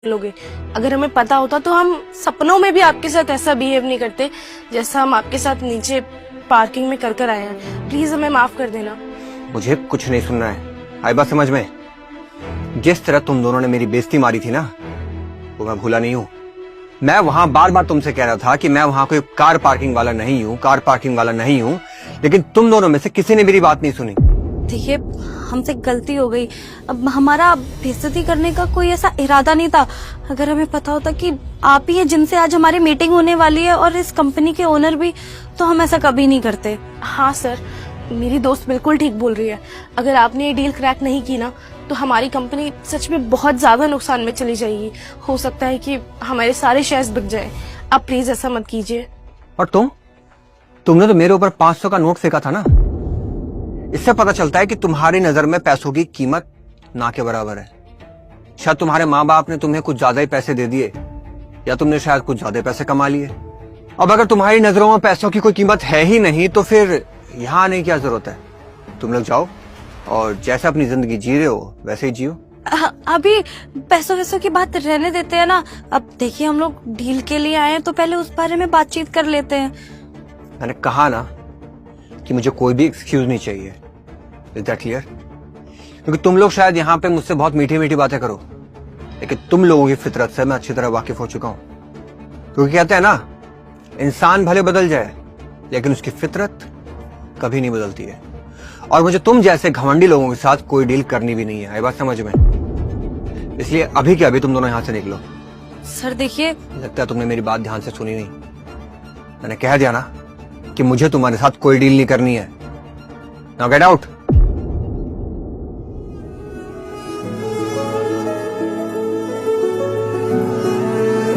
लोगे। अगर हमें पता होता तो हम सपनों में भी आपके साथ ऐसा बिहेव नहीं करते जैसा हम आपके साथ नीचे पार्किंग में कर आए हैं। प्लीज हमें माफ कर देना। मुझे कुछ नहीं सुनना है, आई बात समझ में? जिस तरह तुम दोनों ने मेरी बेइज्जती मारी थी ना, वो मैं भूला नहीं हूँ। मैं वहां बार बार तुमसे कह रहा था कि मैं वहां कोई कार पार्किंग वाला नहीं हूँ, लेकिन तुम दोनों में से किसी ने मेरी बात नहीं सुनी। देखिए, हमसे गलती हो गई। अब हमारा बेइज्जती करने का कोई ऐसा इरादा नहीं था। अगर हमें पता होता कि आप ही हैं जिनसे आज हमारी मीटिंग होने वाली है और इस कंपनी के ओनर भी, तो हम ऐसा कभी नहीं करते। हाँ सर, मेरी दोस्त बिल्कुल ठीक बोल रही है। अगर आपने ये डील क्रैक नहीं की ना, तो हमारी कंपनी सच में बहुत ज्यादा नुकसान में चली जाएगी। हो सकता है कि हमारे सारे शेयर्स बिक जाए। आप प्लीज ऐसा मत कीजिए। और तुमने तो मेरे ऊपर 500 का नोट फेंका था ना। इससे पता चलता है कि तुम्हारी नजर में पैसों की कीमत ना के बराबर है। शायद तुम्हारे माँ बाप ने तुम्हें कुछ ज्यादा ही पैसे दे दिए, या तुमने शायद कुछ ज्यादा पैसे कमा लिए। अब अगर तुम्हारी नजरों में पैसों की कोई कीमत है ही नहीं, तो फिर यहाँ आने की क्या जरूरत है? तुम लोग जाओ और जैसे अपनी जिंदगी जी रहे हो वैसे ही जियो। अभी पैसों वैसों की बात रहने देते हैं ना। अब देखिए, हम लोग डील के लिए आए हैं तो पहले उस बारे में बातचीत कर लेते हैं। मैंने कहा ना कि मुझे कोई भी एक्सक्यूज नहीं चाहिए। Is that clear? क्योंकि तुम लोग शायद यहाँ पे मुझसे बहुत मीठी मीठी बातें करो, लेकिन तुम लोगों की फितरत से मैं अच्छी तरह वाकिफ हो चुका हूँ। क्योंकि कहते हैं ना, इंसान भले बदल जाए लेकिन उसकी फितरत कभी नहीं बदलती है। और मुझे तुम जैसे घमंडी लोगों के साथ कोई डील करनी भी नहीं है। ये बात समझ में? इसलिए अभी के अभी तुम दोनों यहाँ से निकलो। सर देखिए, लगता है तुमने मेरी बात ध्यान से सुनी नहीं। मैंने कह दिया ना कि मुझे तुम्हारे साथ कोई डील नहीं करनी है। Now get out.